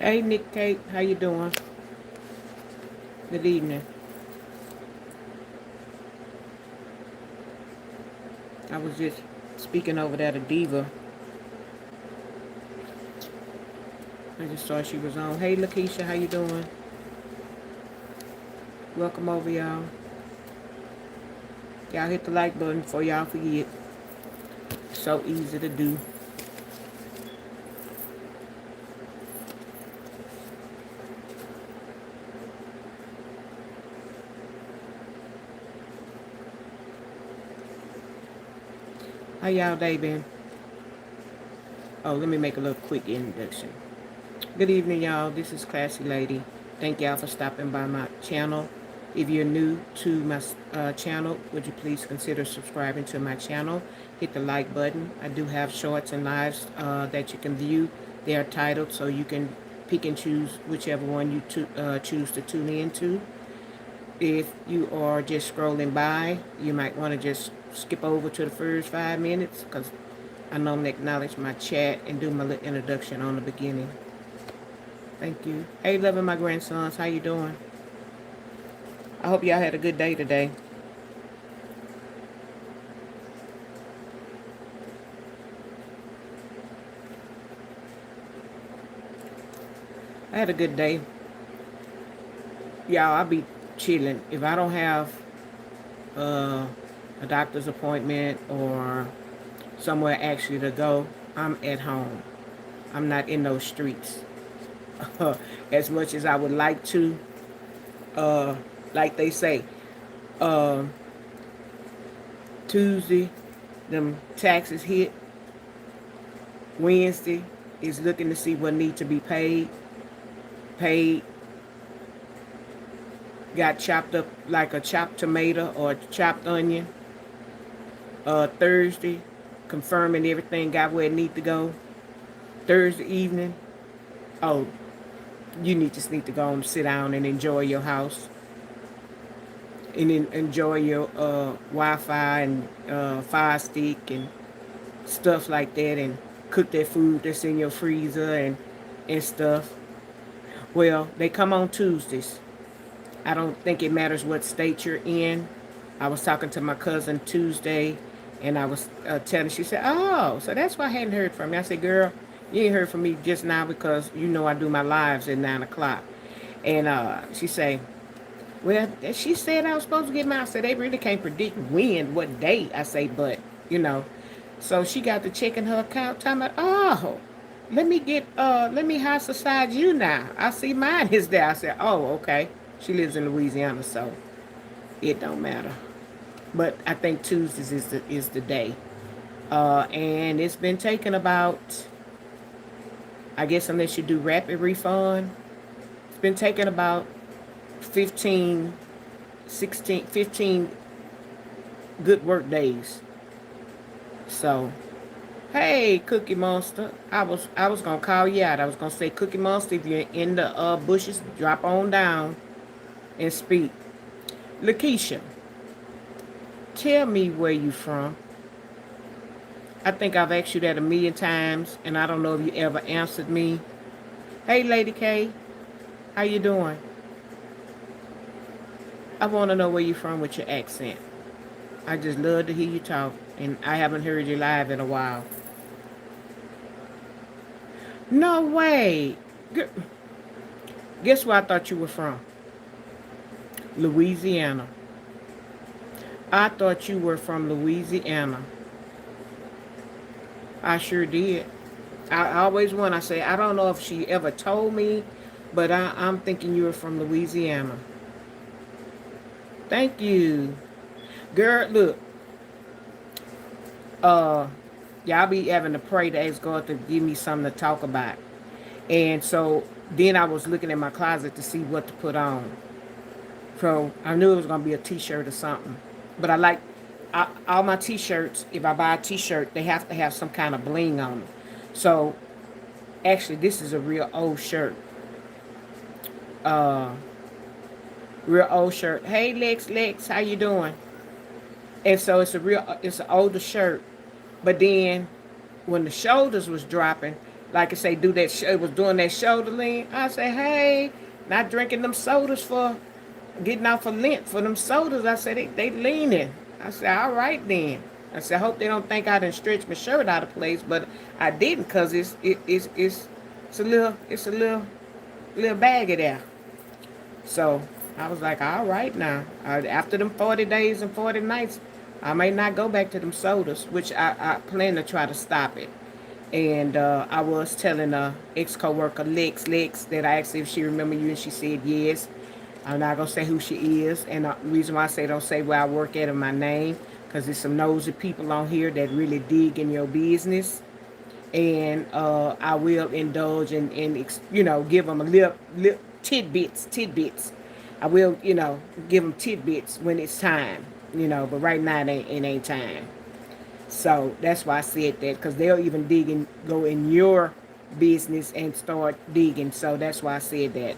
Hey, Nick Kate, how you doing? Good evening. I was just speaking over there to Diva. I just saw she was on. Hey, Lakeisha, how you doing? Welcome over, y'all. Y'all hit the like button before y'all forget. So easy to do. How y'all day been? Oh, let me make a little quick introduction. Good evening, y'all. This is Classy Lady. Thank y'all for stopping by my channel. If you're new to my channel, would you please consider subscribing to my channel? Hit the like button. I do have shorts and lives that you can view. They are titled, so you can pick and choose whichever one you choose to tune into. If you are just scrolling by, you might want to just skip over to the first 5 minutes because I normally acknowledge my chat and do my little introduction on the beginning. Thank you. Hey, loving my grandsons, how you doing? I hope y'all had a good day today. I had a good day. Y'all, I'll be chilling. If I don't have uh, a doctor's appointment or somewhere actually to go, I'm at home. I'm not in those streets. As much as I would like to, uh, like they say, uh, Tuesday, them taxes hit. Wednesday is looking to see what need to be paid. Paid. Got chopped up like a chopped tomato or a chopped onion. Thursday, confirming everything got where it need to go. Thursday evening, oh, you just need to go and sit down and enjoy your house. And then enjoy your Wi-Fi and Fire Stick and stuff like that, and cook that food that's in your freezer and stuff. Well, they come on Tuesdays. I don't think it matters what state you're in. I was talking to my cousin Tuesday, and I was telling. She said, "Oh, so that's why I hadn't heard from you." I said, "Girl, you ain't heard from me just now because you know I do my lives at 9 o'clock." And she said, "Well, she said I was supposed to get mine." I said, "They really can't predict when, what day." I say, "But you know." So she got to checking her account, talking about, "Oh, let me house aside you now. I see mine is there." I said, "Oh, okay." She lives in Louisiana, so it don't matter. But I think Tuesdays is the day. And it's been taking about, I guess unless you do rapid refund, it's been taking about 15, 16, 15 good work days. So, hey, Cookie Monster, I was gonna call you out. I was gonna say, Cookie Monster, if you're in the bushes, drop on down and speak. Lakeisha, tell me where you from. I think I've asked you that a million times, and I don't know if you ever answered me. Hey, Lady K, how you doing? I want to know where you from with your accent. I just love to hear you talk, and I haven't heard you live in a while. No way. Guess where I thought you were from? Louisiana. I thought you were from Louisiana. I sure did. I always want. I say I don't know if she ever told me, but I'm thinking you were from Louisiana. Thank you, girl. Look, uh, y'all be having to pray to ask God to give me something to talk about, and so then I was looking at my closet to see what to put on. So I knew it was gonna be a T-shirt or something, but I like all my T-shirts. If I buy a T-shirt, they have to have some kind of bling on them. So actually, this is a real old shirt. Uh, Real old shirt. Hey, Lex, how you doing? And so it's an older shirt. But then when the shoulders was dropping, like I say, do that. It was doing that shoulder lean. I say, hey, not drinking them sodas for getting out for Lent for them sodas. I said they leaning. I said, all right then. I said, I hope they don't think I done stretched my shirt out of place, but I didn't, cause it's a little baggy there. So I was like, all right now. After them 40 days and 40 nights, I may not go back to them sodas, which I plan to try to stop it. And I was telling a ex-coworker, Lex, that I asked if she remember you, and she said yes. I'm not going to say who she is. And the reason why I say don't say where I work at in my name, because there's some nosy people on here that really dig in your business. And I will indulge and give them a little tidbits. I will, give them tidbits when it's time, but right now it ain't time. So that's why I said that, because they'll even go in your business and start digging. So that's why I said that.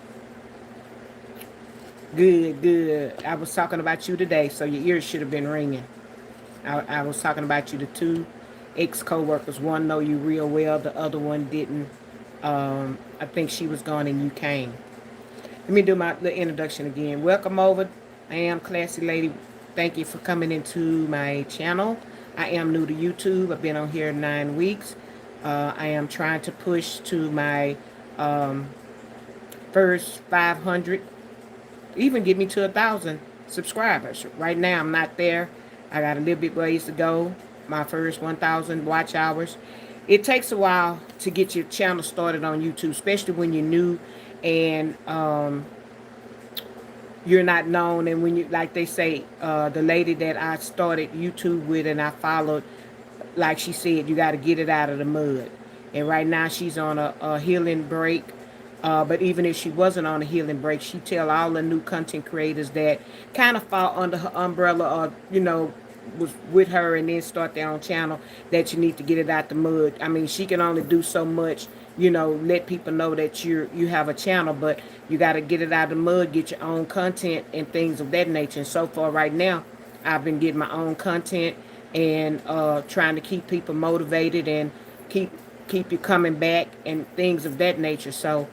Good, good. I was talking about you today, so your ears should have been ringing. I was talking about you, the two ex-co-workers. One know you real well, the other one didn't. I think she was gone and you came. Let me do the introduction again. Welcome over. I am Classy Lady. Thank you for coming into my channel. I am new to YouTube. I've been on here 9 weeks. I am trying to push to my first 500, even get me to 1,000 subscribers. Right now, I'm not there. I got a little bit ways to go. My first 1,000 watch hours. It takes a while to get your channel started on YouTube, especially when you're new and you're not known. And when you, like they say, the lady that I started YouTube with and I followed, like she said, you got to get it out of the mud. And right now she's on a healing break. But even if she wasn't on a healing break, she tell all the new content creators that kind of fall under her umbrella, or was with her and then start their own channel, that you need to get it out the mud. I mean, she can only do so much, let people know that you have a channel, but you got to get it out of the mud, get your own content and things of that nature. And so far right now, I've been getting my own content and trying to keep people motivated and keep you coming back and things of that nature. So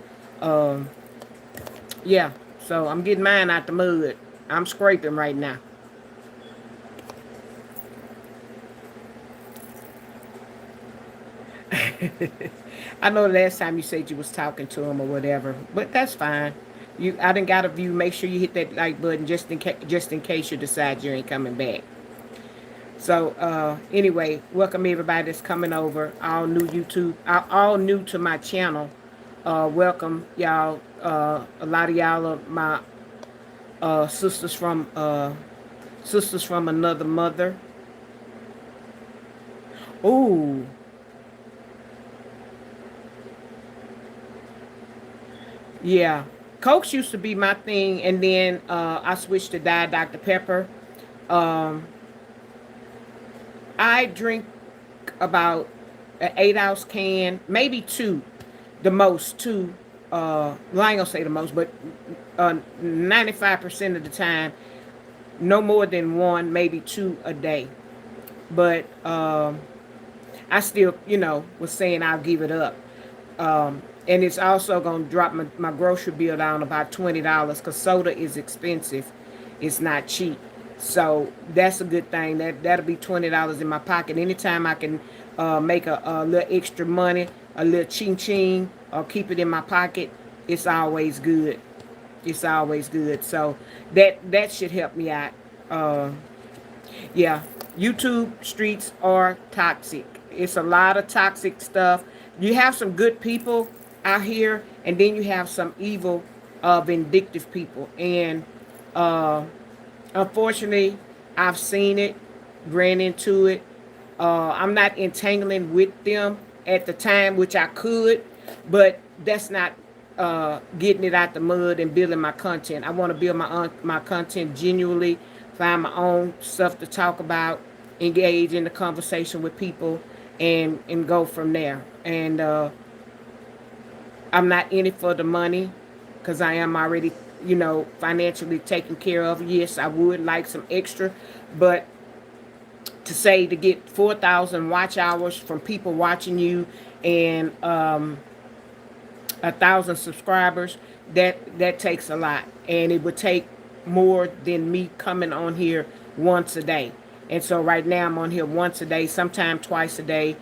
yeah, so I'm getting mine out the mud. I'm scraping right now. I know the last time you said you was talking to him or whatever, but that's fine. I done got a view. Make sure you hit that like button just in case you decide you ain't coming back. So anyway, welcome everybody that's coming over. All new YouTube, all new to my channel. Welcome y'all. A lot of y'all are my sisters from another mother. Ooh. Yeah, Cokes used to be my thing, and then I switched to Diet Dr. Pepper. I drink about an 8-ounce can, maybe two, the most two. Well, I ain't gonna say the most, but 95% of the time, no more than one, maybe two a day. But I still, was saying I'll give it up. And it's also going to drop my grocery bill down about $20, because soda is expensive. It's not cheap. So that's a good thing. That'll be $20 in my pocket. Anytime I can make a little extra money, a little ching-ching, or keep it in my pocket, it's always good. It's always good. So that should help me out. Yeah, YouTube streets are toxic. It's a lot of toxic stuff. You have some good people out here, and then you have some evil, vindictive people. And unfortunately, I've seen it, ran into it. I'm not entangling with them at the time, which I could, but that's not getting it out the mud and building my content. I want to build my content genuinely, find my own stuff to talk about, engage in the conversation with people, and go from there. And I'm not in it for the money, because I am already, financially taken care of. Yes, I would like some extra, but to get 4,000 watch hours from people watching you and 1,000 subscribers, that takes a lot, and it would take more than me coming on here once a day. And so right now I'm on here once a day, sometimes twice a day.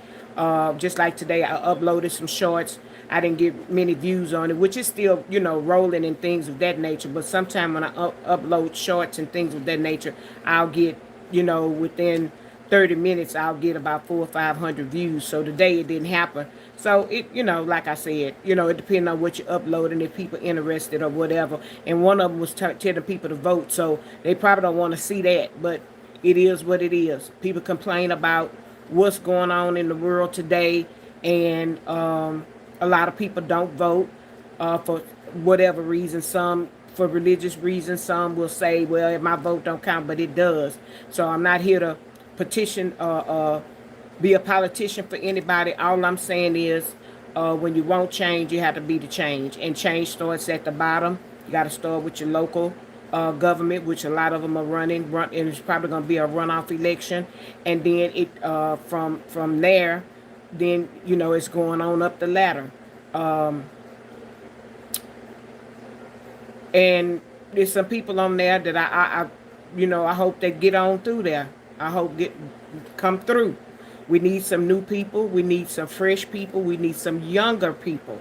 Just like today, I uploaded some shorts. I didn't get many views on it, which is still, rolling and things of that nature. But sometimes when I upload shorts and things of that nature, I'll get, within 30 minutes, I'll get about 400 or 500 views. So today it didn't happen. So it, like I said, it depends on what you upload and if people interested or whatever. And one of them was telling people to vote. So they probably don't want to see that, but it is what it is. People complain about what's going on in the world today, and a lot of people don't vote for whatever reason. Some for religious reasons. Some will say, well, if my vote don't count, but it does. So I'm not here to petition be a politician for anybody. All I'm saying is when you want change, you have to be the change. And change starts at the bottom. You got to start with your local government, which a lot of them are running, and it's probably going to be a runoff election. And then it from there, then, it's going on up the ladder. And there's some people on there that I hope they get on through there. I hope come through. We need some new people. We need some fresh people. We need some younger people.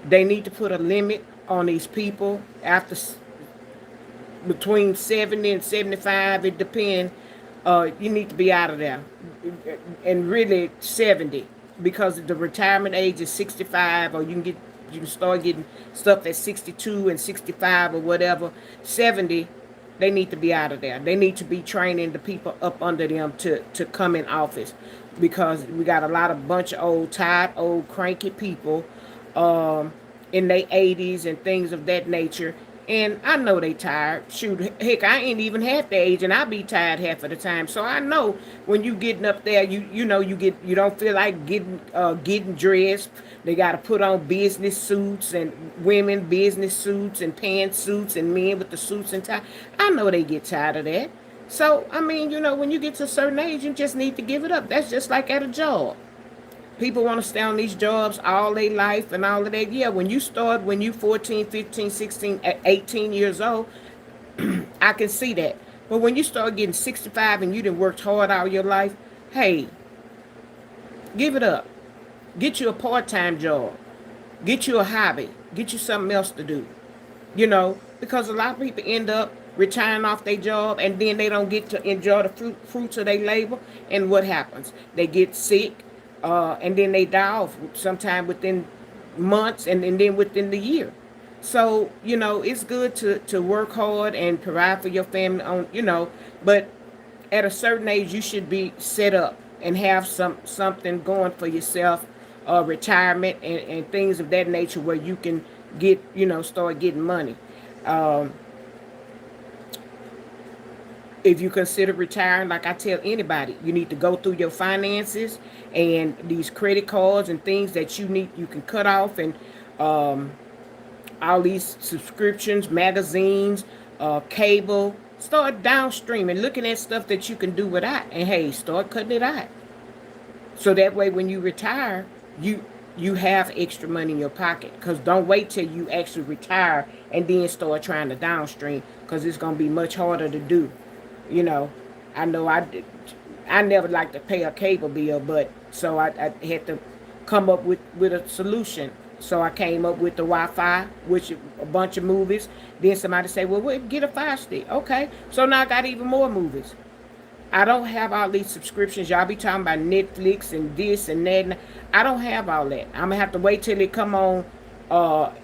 They need to put a limit on these people after between 70 and 75. It depends. You need to be out of there, and really 70, because the retirement age is 65, or you can start getting stuff at 62 and 65 or whatever. 70, they need to be out of there. They need to be training the people up under them to come in office, because we got a lot of bunch of old, tired, old, cranky people in their 80s and things of that nature. And I know they tired. Shoot, heck, I ain't even half the age, and I be tired half of the time. So I know when you getting up there, you don't feel like getting dressed. They got to put on business suits, and women business suits and pantsuits, and men with the suits and tie. I know they get tired of that. So I mean, when you get to a certain age, you just need to give it up. That's just like at a job. People want to stay on these jobs all their life and all of that. Yeah, when you 14, 15, 16, 18 years old, I can see that. But when you start getting 65 and you done worked hard all your life, hey, give it up. Get you a part-time job. Get you a hobby. Get you something else to do. Because a lot of people end up retiring off their job, and then they don't get to enjoy the fruits of their labor. And what happens? They get sick. And then they die off sometime within months, and then within the year. So, it's good to work hard and provide for your family but at a certain age, you should be set up and have something going for yourself, retirement and things of that nature, where you can get, start getting money. If you consider retiring, like I tell anybody, you need to go through your finances and these credit cards and things that you can cut off, and all these subscriptions, magazines, cable. Start downstreaming, looking at stuff that you can do without, and hey, start cutting it out. So that way, when you retire, you have extra money in your pocket. Because don't wait till you actually retire and then start trying to downstream, because it's going to be much harder to do. I know I never liked to pay a cable bill, but so I had to come up with a solution. So I came up with the Wi-Fi, which a bunch of movies. Then somebody say, well, get a Fire Stick. Okay, so now I got even more movies. I don't have all these subscriptions. Y'all be talking about Netflix and this and that. And I don't have all that. I'm going to have to wait till it come on.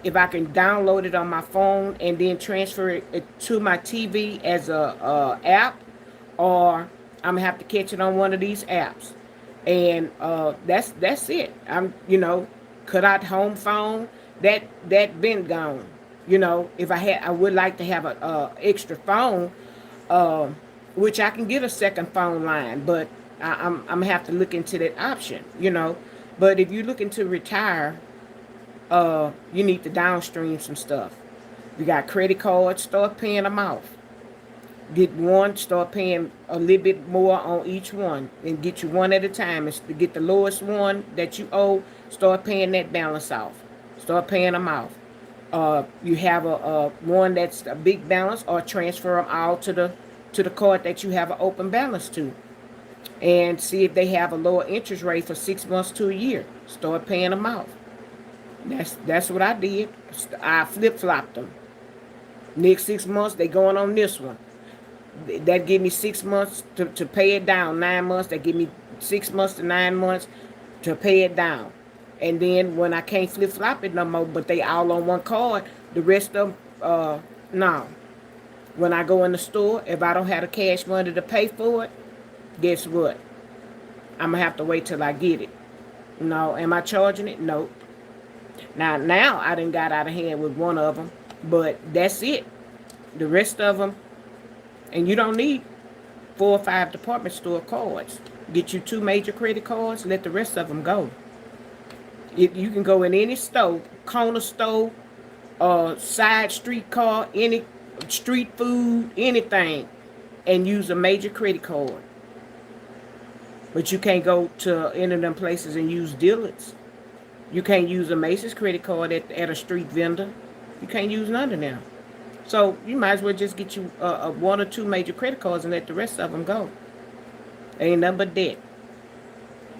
If I can download it on my phone and then transfer it to my TV as a app, or I'm going to have to catch it on one of these apps. And that's it. Cut out home phone. That been gone. If I would like to have a extra phone, which I can get a second phone line, but I'm gonna have to look into that option. But if you're looking to retire, you need to downstream some stuff. You got credit cards, start paying them off. Get one, start paying a little bit more on each one, and get you one at a time. Is to get the lowest one that you owe, start paying that balance off. Start paying them off. You have a one that's a big balance, or transfer them all to the card that you have an open balance to, and see if they have a lower interest rate for 6 months to a year. Start paying them off. That's what I did. I flip flopped them. Next 6 months they going on this one. That give me 6 months to pay it down. 9 months, that give me 6 months to 9 months to pay it down. And then when I can't flip flop it no more, but they all on one card, the rest of them, no. When I go in the store, if I don't have the cash money to pay for it, guess what? I'm gonna have to wait till I get it. No, am I charging it? No. Now I done got out of hand with one of them, but that's it. The rest of them, and you don't need 4 or 5 department store cards. Get you 2 major credit cards, let the rest of them go. You can go in any store, corner store, side street car, any street food, anything, and use a major credit card. But you can't go to any of them places and use dealers. You can't use a Macy's credit card at a street vendor. You can't use none of them. So you might as well just get you 1 or 2 major credit cards and let the rest of them go. Ain't nothing but debt.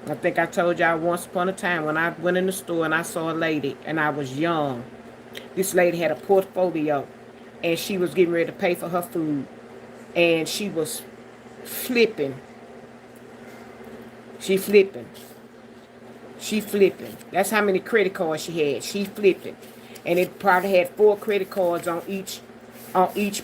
I think I told y'all once upon a time when I went in the store and I saw a lady and I was young. This lady had a portfolio and she was getting ready to pay for her food. And she was flipping. She flipping. That's how many credit cards she had. She flipping. And it probably had 4 credit cards on each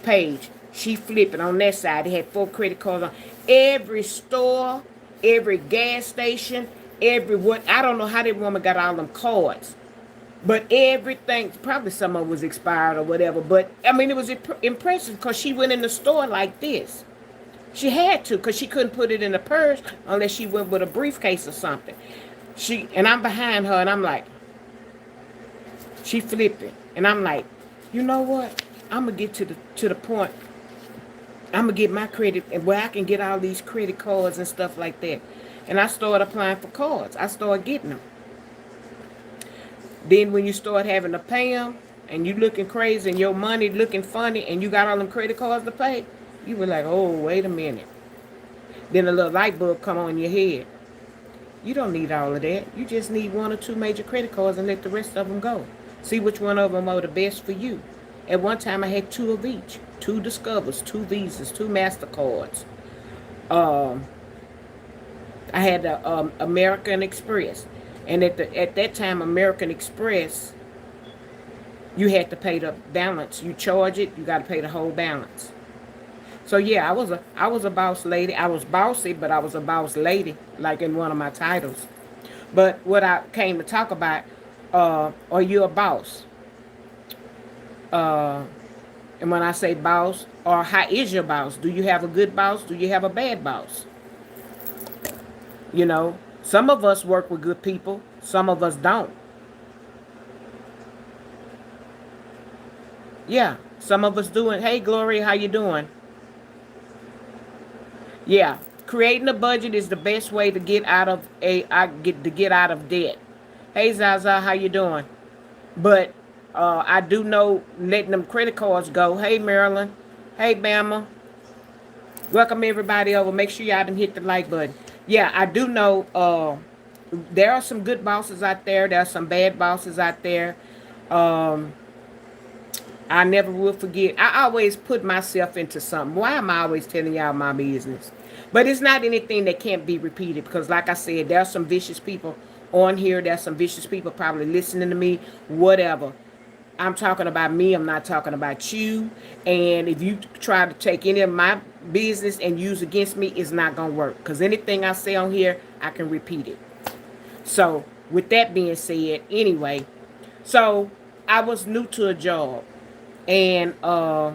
page. She flipping on that side. It had 4 credit cards on every store, every gas station, every what. I don't know how that woman got all them cards. But everything, probably some of it was expired or whatever. But, I mean, it was impressive because she went in the store like this. She had to because she couldn't put it in a purse unless she went with a briefcase or something. And I'm behind her and I'm like, she flipping. And I'm like, you know what? I'm going to get to the point. I'm going to get my credit and where I can get all these credit cards and stuff like that. And I started applying for cards. I started getting them. Then when you start having to pay them and you looking crazy and your money looking funny and you got all them credit cards to pay, you were like, oh, wait a minute. Then a little light bulb come on your head. You don't need all of that. You just need 1 or 2 major credit cards and let the rest of them go. See which one of them are the best for you. At one time, I had 2 of each. 2 Discovers, 2 Visas, 2 MasterCards. I had the American Express. And at that time, American Express, you had to pay the balance. You charge it, you got to pay the whole balance. So yeah, I was a boss lady. I was bossy, but I was a boss lady, like in one of my titles. But what I came to talk about, are you a boss? And when I say boss, or how is your boss? Do you have a good boss? Do you have a bad boss? You know, some of us work with good people. Some of us don't. Yeah, some of us doing. Hey, Gloria, how you doing? Yeah, creating a budget is the best way to get out of debt. Hey, Zaza, how you doing? But I do know letting them credit cards go. Hey, Marilyn. Hey, Bama. Welcome everybody over. Make sure y'all done hit the like button. Yeah, I do know there are some good bosses out there. There are some bad bosses out there. I never will forget. I always put myself into something. Why am I always telling y'all my business? But it's not anything that can't be repeated because, like I said, there are some vicious people on here. There's some vicious people probably listening to me, whatever. I'm talking about me. I'm not talking about you. And if you try to take any of my business and use against me, it's not going to work. Because anything I say on here, I can repeat it. So, with that being said, anyway, so I was new to a job. And I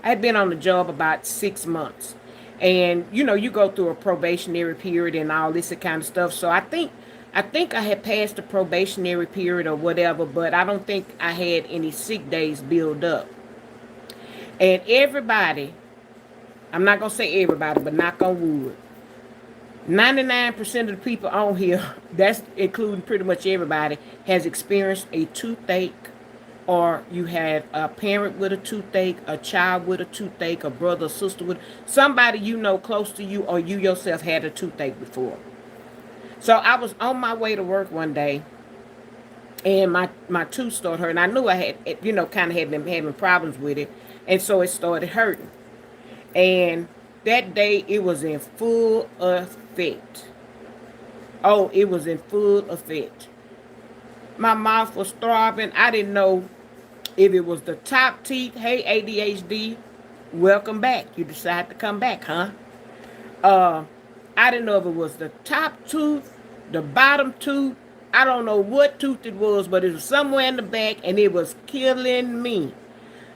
had been on the job about 6 months. And, you know, you go through a probationary period and all this kind of stuff. So I think I had passed the probationary period or whatever, but I don't think I had any sick days built up. And everybody I'm not going to say everybody, but knock on wood. 99% of the people on here, that's including pretty much everybody, has experienced a toothache, or you have a parent with a toothache, a child with a toothache, a brother or sister with somebody you know close to you, or you yourself had a toothache before. So I was on my way to work one day, and my tooth started hurting. I knew I had, kind of had been having problems with it, and so it started hurting. And that day it was in full effect. Oh, it was in full effect. My mouth was throbbing. I didn't know if it was the top teeth. Hey, ADHD, welcome back. You decided to come back, huh? Uh, I didn't know if it was the top tooth, the bottom tooth. I don't know what tooth it was, but it was somewhere in the back, and it was killing me.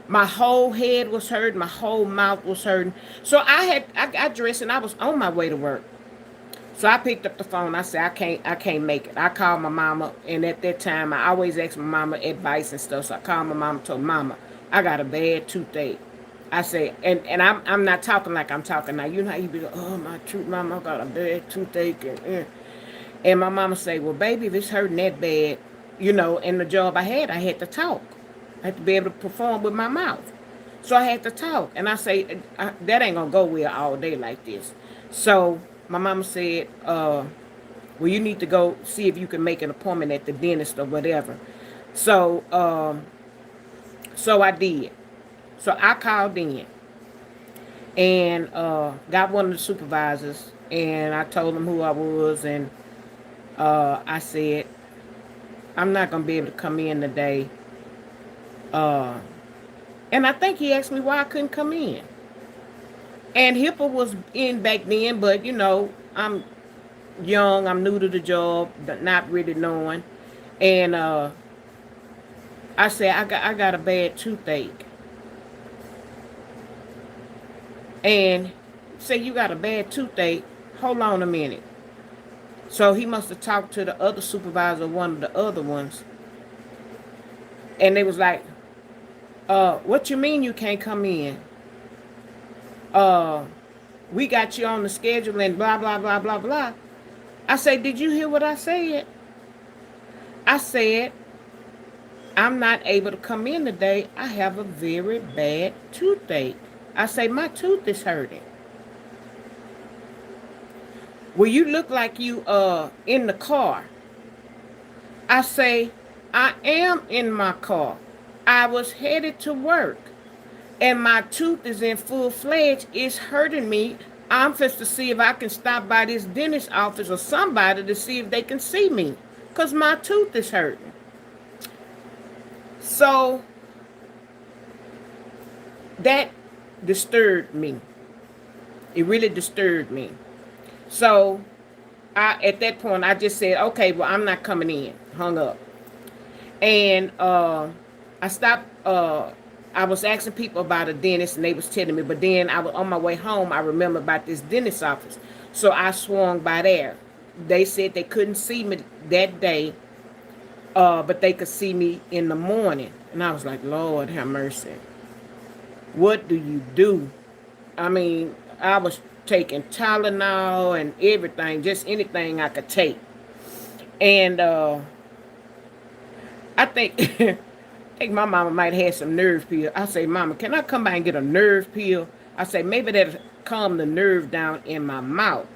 My whole head was hurting. My whole mouth was hurting. So I got dressed and I was on my way to work. So I picked up the phone. I said, I can't make it. I called my mama, and at that time, I always ask my mama advice and stuff. So I called my mama, told Mama, I got a bad toothache. I say, and I'm not talking like I'm talking now. You know how you be like, oh, my tooth, Mama, I got a bad toothache. And my mama say, well, baby, if it's hurting that bad, in the job I had to talk. I had to be able to perform with my mouth. So I had to talk. And I say, that ain't going to go well all day like this. So my mama said, well, you need to go see if you can make an appointment at the dentist or whatever. So, so I did. So I called in and got one of the supervisors, and I told him who I was, and I said, I'm not going to be able to come in today. And I think he asked me why I couldn't come in. And HIPAA was in back then, but I'm young, I'm new to the job, not really knowing. And I said, I got a bad toothache. And say, you got a bad toothache? Hold on a minute. So he must have talked to the other supervisor, one of the other ones. And they was like, what you mean you can't come in? We got you on the schedule and blah, blah, blah, blah, blah. I say, did you hear what I said? I said, I'm not able to come in today. I have a very bad toothache. I say, my tooth is hurting. Well, you look like you in the car. I say, I am in my car. I was headed to work. And my tooth is in full-fledged. It's hurting me. I'm supposed to see if I can stop by this dentist office or somebody to see if they can see me. Because my tooth is hurting. So that disturbed me. It really disturbed me. So at that point, I just said, okay, well, I'm not coming in. Hung up. And I stopped. I was asking people about a dentist, and they was telling me. But then I was on my way home. I remember about this dentist office. So I swung by there. They said they couldn't see me that day, but they could see me in the morning. And I was like, Lord have mercy. What do you do? I mean, I was taking Tylenol and everything, just anything I could take. And I think I think my mama might have had some nerve pill. I say, Mama, can I come by and get a nerve pill? I say, maybe that'll calm the nerve down in my mouth.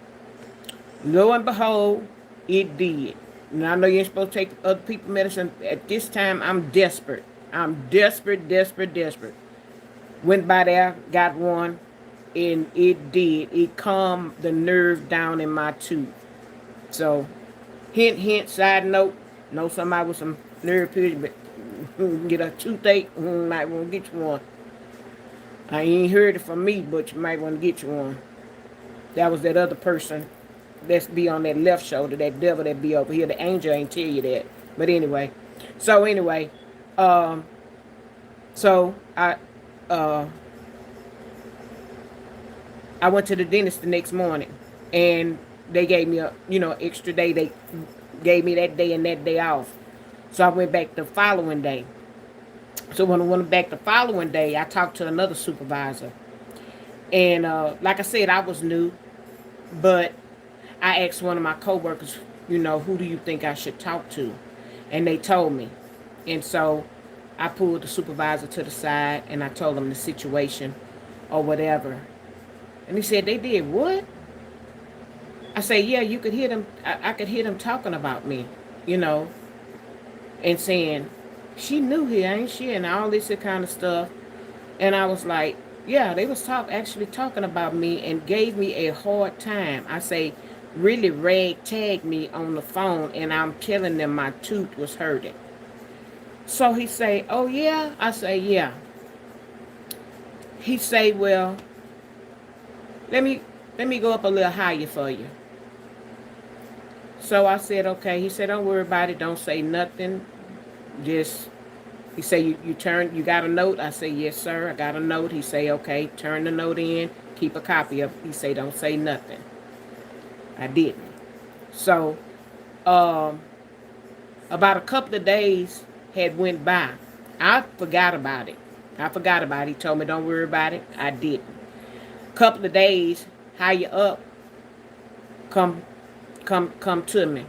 Lo and behold, it did. And I know you ain't supposed to take other people's medicine. At this time, I'm desperate. I'm desperate, desperate, desperate. Went by there, got one, and it did. It calmed the nerve down in my tooth. So, hint, hint, side note, know somebody with some nerve pills, but get a toothache, might want to get you one. I ain't heard it from me, but you might want to get you one. That was that other person that's be on that left shoulder, that devil that be over here. The angel ain't tell you that. But anyway. So anyway, so I went to the dentist the next morning, and they gave me a extra day. They gave me that day and that day off. So I went back the following day. So when I went back the following day, I talked to another supervisor. And like I said, I was new, but I asked one of my coworkers, who do you think I should talk to? And they told me. And so I pulled the supervisor to the side and I told him the situation or whatever. And he said, they did what? I said, yeah, you could hear them. I could hear them talking about me, you know, and saying, she new here, ain't she? And all this kind of stuff. And I was like, yeah, they was actually talking about me and gave me a hard time. I say, really rag-tagged me on the phone, and I'm telling them my tooth was hurting. So he say, oh yeah? I say, yeah. He say, well, let me go up a little higher for you. So I said, okay. He said, don't worry about it. Don't say nothing. Just, he say, you got a note? I say, yes, sir, I got a note. He say, okay, turn the note in, keep a copy of it. He say, don't say nothing. I didn't. So, about a couple of days had went by. I forgot about it. He told me, don't worry about it. I didn't. Couple of days, higher up, come to me.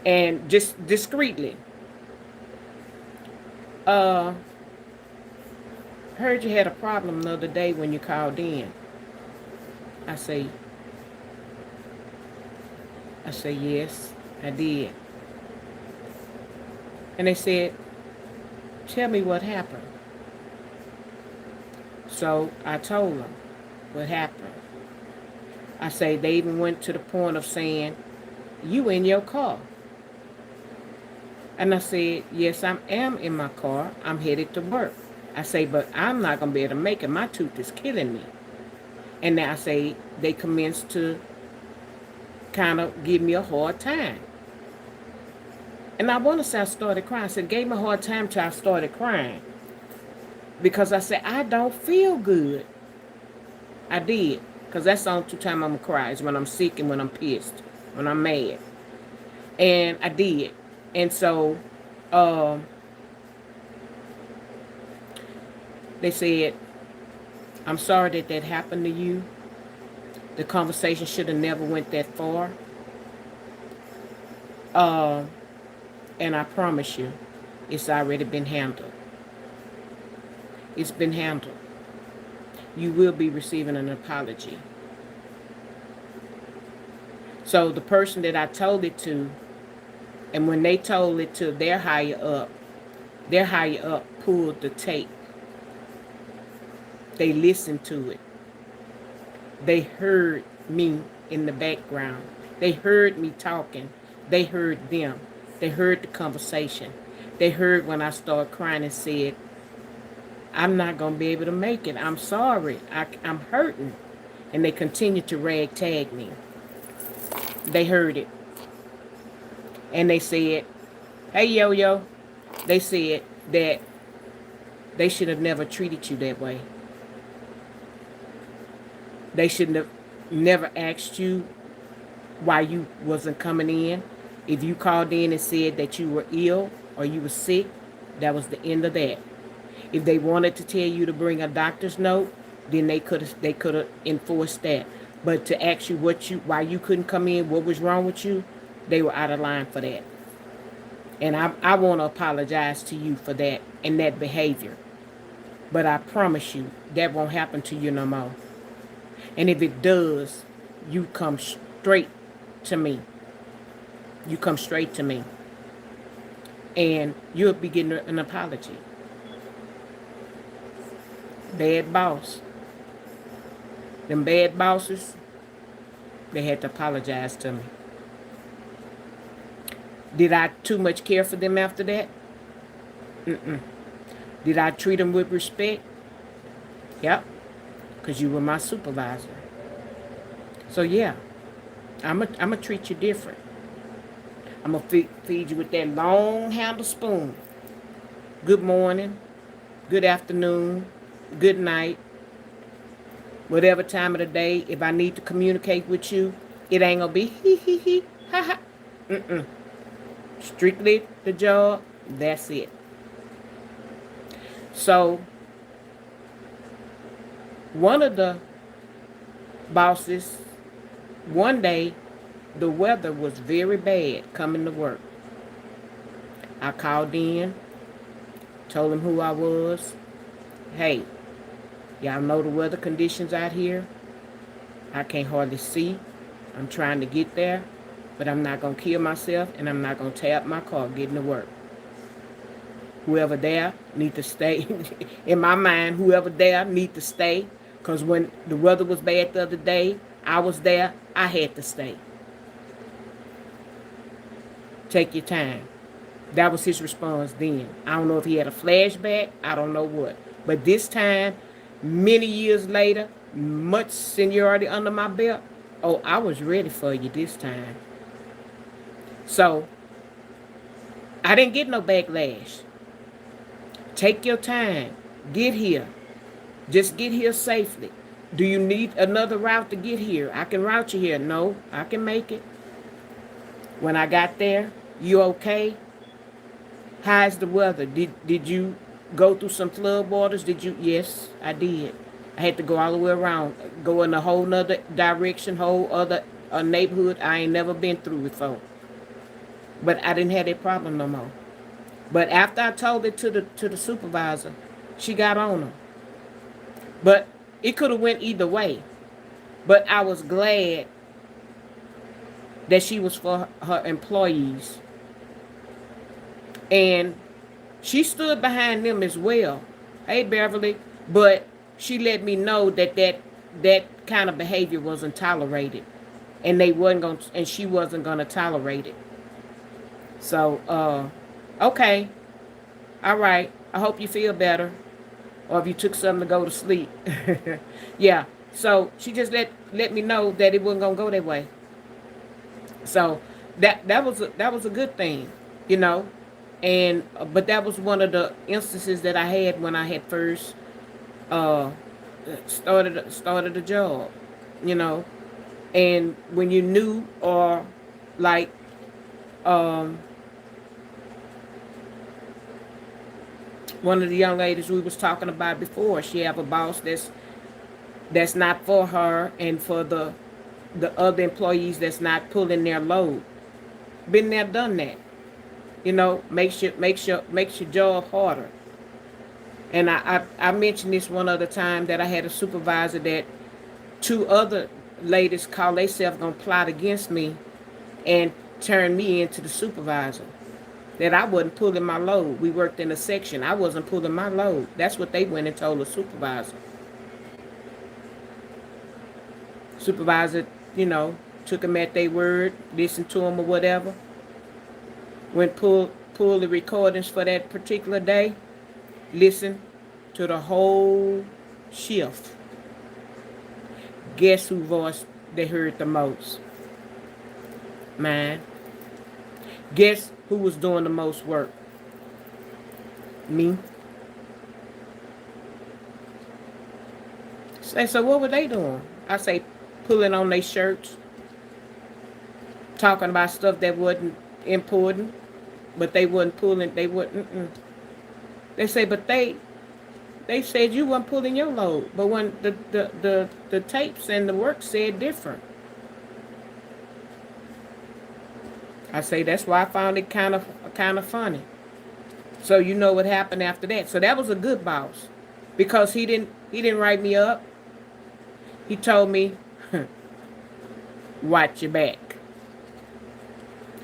And just discreetly, heard you had a problem the other day when you called in. I say, yes, I did. And they said, tell me what happened. So I told them what happened. I say, they even went to the point of saying, you in your car. And I said, yes, I am in my car. I'm headed to work. I say, but I'm not going to be able to make it. My tooth is killing me. And then I say, they commenced to kind of give me a hard time. And I want to say I started crying. I said, gave me a hard time till I started crying. Because I said, I don't feel good. I did. Because that's the only two times I'm going to cry is when I'm sick and when I'm pissed, when I'm mad. And I did. And so they said, I'm sorry that happened to you. The conversation should have never went that far. And I promise you, it's already been handled. It's been handled. You will be receiving an apology. So the person that I told it to, and when they told it to their higher up pulled the tape. They listened to it. They heard me in the background. They heard me talking. They heard them. They heard the conversation. They heard when I started crying and said, I'm not going to be able to make it. I'm sorry. I'm hurting. And they continued to rag-tag me. They heard it. And they said, hey, Yo-Yo. They said that they should have never treated you that way. They shouldn't have never asked you why you wasn't coming in. If you called in and said that you were ill or you were sick, that was the end of that. If they wanted to tell you to bring a doctor's note, then they could have enforced that. But to ask you why you couldn't come in, what was wrong with you, they were out of line for that. And I want to apologize to you for that and that behavior. But I promise you, that won't happen to you no more. And if it does, you come straight to me. You come straight to me. And you'll be getting an apology. Bad boss. Them bad bosses, they had to apologize to me. Did I too much care for them after that? Mm-mm. Did I treat them with respect? Yep. Because you were my supervisor. So yeah, I'm gonna treat you different. I'm gonna feed you with that long handle spoon. Good morning, good afternoon, good night, whatever time of the day. If I need to communicate with you, it ain't gonna be hee hee hee ha ha. Mm-mm. Strictly the job. That's it. So One of the bosses, one day, the weather was very bad coming to work. I called in, told him who I was. Hey, y'all know the weather conditions out here. I can't hardly see. I'm trying to get there, but I'm not going to kill myself, and I'm not going to tear up my car getting to work. Whoever there need to stay. In my mind, whoever there need to stay, because when the weather was bad the other day, I was there, I had to stay. Take your time. That was his response then. I don't know if he had a flashback. I don't know what. But this time, many years later, much seniority under my belt, oh, I was ready for you this time. So, I didn't get no backlash. Take your time. Get here. Just get here safely. Do you need another route to get here? I can route you here. No, I can make it. When I got there, you okay? How's the weather? Did you go through some flood waters? Did you? Yes, I did. I had to go all the way around, go in a whole nother direction, whole other neighborhood I ain't never been through before. But I didn't have that problem no more. But after I told it to the supervisor, she got on her. But it could have went either way. But I was glad that she was for her employees. And she stood behind them as well. Hey, Beverly. But she let me know that kind of behavior wasn't tolerated. And she wasn't gonna tolerate it. So, okay. All right. I hope you feel better. Or if you took something to go to sleep. Yeah. So she just let me know that it wasn't gonna go that way. So that was a good thing, you know. And but that was one of the instances that I had when I had first uh, started a job, you know. And when you knew, or like um, one of the young ladies we was talking about before, she have a boss that's not for her, and for the other employees that's not pulling their load. Been there, done that. You know, makes your job harder. And I mentioned this one other time that I had a supervisor that two other ladies called themselves gonna plot against me and turn me into the supervisor. That I wasn't pulling my load. We worked in a section. I wasn't pulling my load. That's what they went and told the supervisor. Supervisor, you know, took them at their word, listened to them or whatever. Went pull the recordings for that particular day. Listen to the whole shift. Guess who voice they heard the most? Mine. Guess who was doing the most work? Me. Say, so what were they doing? I say, pulling on their shirts, talking about stuff that wasn't important, but they wasn't pulling. They wouldn't. They say, but they said you weren't pulling your load, but when the tapes and the work said different. I say that's why I found it kind of funny. So you know what happened after that. So that was a good boss, because he didn't write me up. He told me, watch your back.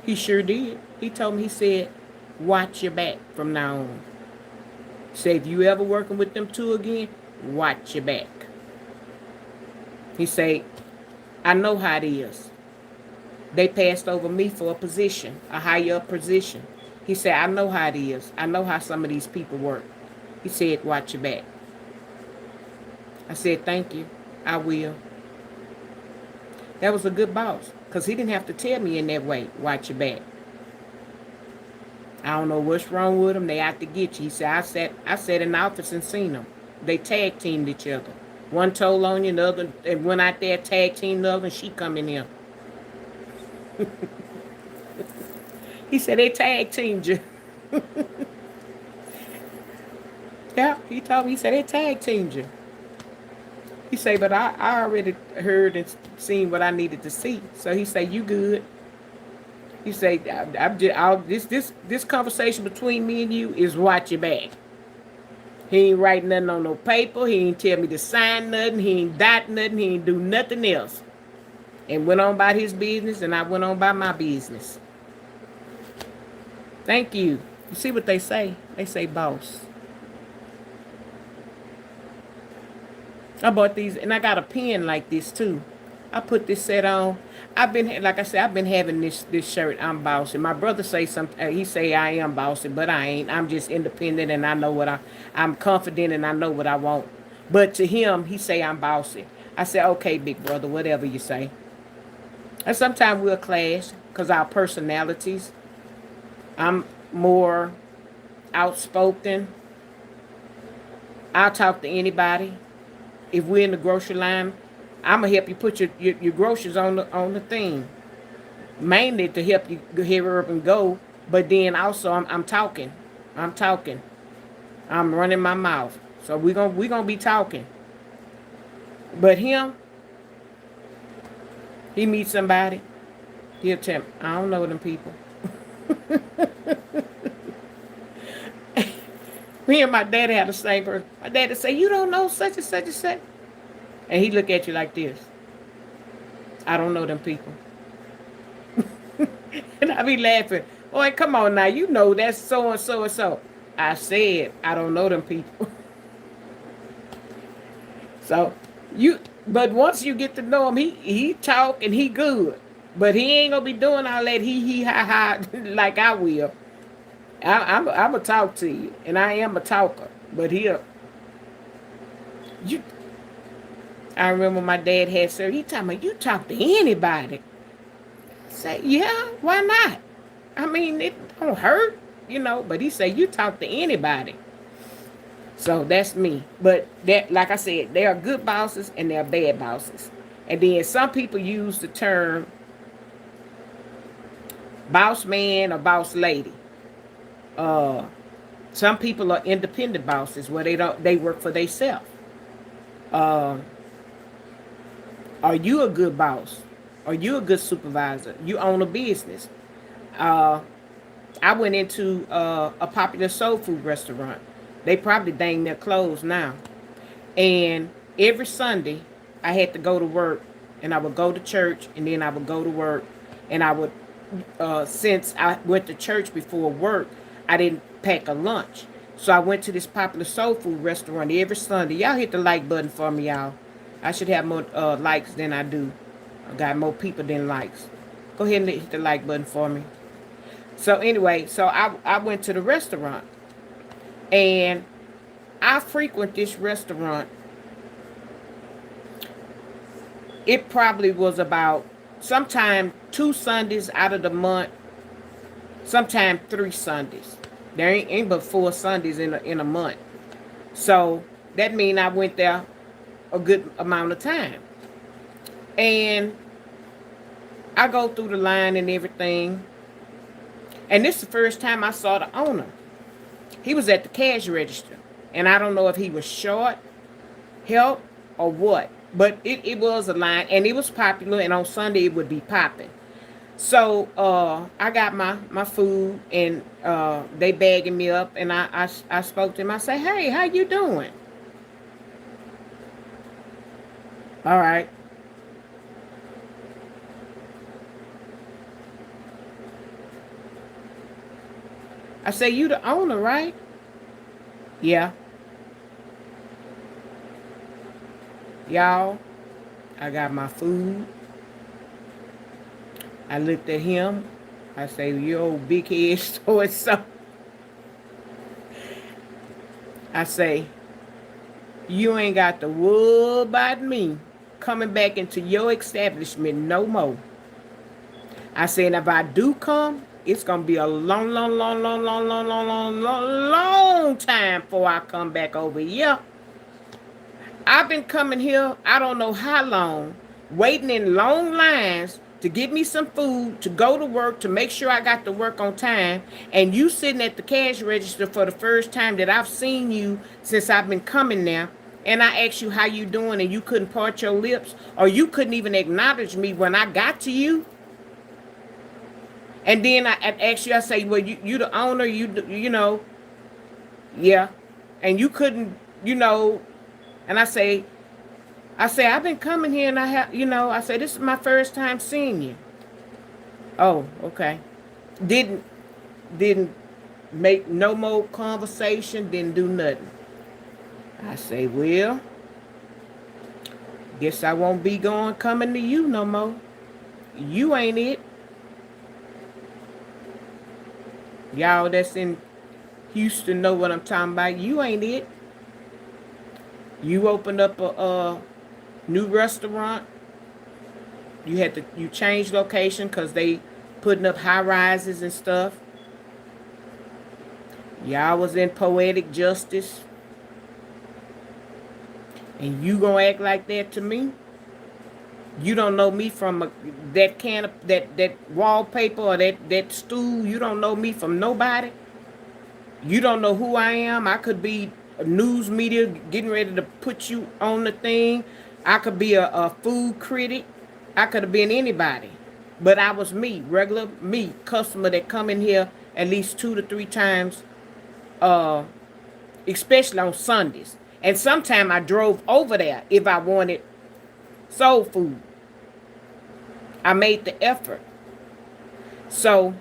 He sure did. He told me, he said, watch your back from now on. Say, if you ever working with them two again, watch your back. He said, I know how it is. They passed over me for a position, a higher up position. He said, I know how it is. I know how some of these people work. He said, watch your back. I said, thank you. I will. That was a good boss, because he didn't have to tell me in that way, watch your back. I don't know what's wrong with them. They out to get you. He said, I sat in the office and seen them. They tag teamed each other. One told on you, the other and went out there, tag teamed the other, and she come in here. He said they tag teamed you. Yeah, he told me, he said they tag teamed you. He say, but I already heard and seen what I needed to see. So he say, you good. He say, this conversation between me and you is watch your back. He ain't write nothing on no paper. He ain't tell me to sign nothing. He ain't dot nothing. He ain't do nothing else. And went on about his business, and I went on by my business. Thank you. You see what they say? They say boss. I bought these, and I got a pen like this too. I put this set on. I've been, like I said, I've been having this shirt. I'm bossy. My brother say something. He say I am bossy, but I ain't. I'm just independent, and I know what I'm confident, and I know what I want. But to him, he say I'm bossy. I say, okay, big brother, whatever you say. And sometimes we'll clash because our personalities. I'm more outspoken. I'll talk to anybody. If we're in the grocery line, I'm gonna help you put your groceries on the thing, mainly to help you hurry up and go. But then also I'm talking, I'm running my mouth. So we gonna be talking. But him, he meets somebody, he'll tell me, I don't know them people. Me and my daddy had the same person. My daddy say, you don't know such and such and such. And he look at you like this. I don't know them people. And I be laughing. Boy, come on now. You know that's so and so and so. I said, I don't know them people. So, but once you get to know him, he talk and he good. But he ain't gonna be doing all that he ha ha like I will. I'm a talk to you, and I am a talker. But you. I remember my dad had surgery. He told me, you talk to anybody. I say, yeah, why not? I mean, it don't hurt, But he said, you talk to anybody. So that's me. But that, like I said, there are good bosses and there are bad bosses. And then some people use the term boss man or boss lady. Some people are independent bosses where they work for themselves. Are you a good boss? Are you a good supervisor? You own a business. I went into a popular soul food restaurant. They probably dang near closed now. And every Sunday, I had to go to work, and I would go to church, and then I would go to work, and I would, since I went to church before work, I didn't pack a lunch. So I went to this popular soul food restaurant every Sunday. Y'all hit the like button for me, y'all. I should have more likes than I do. I got more people than likes. Go ahead and hit the like button for me. So anyway, so I went to the restaurant. And I frequent this restaurant. It probably was about sometime 2 Sundays out of the month. Sometime 3 Sundays. There ain't but 4 Sundays in a month. So that means I went there a good amount of time. And I go through the line and everything. And this is the first time I saw the owner. He was at the cash register. And I don't know if he was short, help, or what. But it was a line, and it was popular, and on Sunday it would be popping. So I got my food, and they bagging me up, and I spoke to him. I said, hey, how you doing? All right. I say, you the owner, right? Yeah. Y'all, I got my food. I looked at him. I say, you old big head so and so. I say, you ain't got to worry about me coming back into your establishment no more. I said, if I do come, it's going to be a long, long, long, long, long, long, long, long, long, long time before I come back over here. I've been coming here, I don't know how long, waiting in long lines to get me some food, to go to work, to make sure I got to work on time. And you sitting at the cash register for the first time that I've seen you since I've been coming there. and I asked you how you doing and you couldn't part your lips, or you couldn't even acknowledge me when I got to you, and then I asked you, I say, well, you the owner, you know, yeah, and you couldn't, you know, and I say I've been coming here and I have, you know, I say this is my first time seeing you. Oh, okay. Didn't didn't make no more conversation, didn't do nothing. I say, well, guess I won't be coming to you no more. You ain't it. Y'all that's in Houston know what I'm talking about. You ain't it. You opened up a new restaurant. You changed location because they putting up high rises and stuff. Y'all was in poetic justice. And you gonna act like that to me? You don't know me from that can of that wallpaper or that stool. You don't know me from nobody. You don't know who I am. I could be a news media getting ready to put you on the thing. I could be a food critic. I could have been anybody. But I was me, regular me, customer that come in here at least 2 to 3 times, uh, especially on Sundays. And sometimes I drove over there if I wanted soul food. I made the effort. So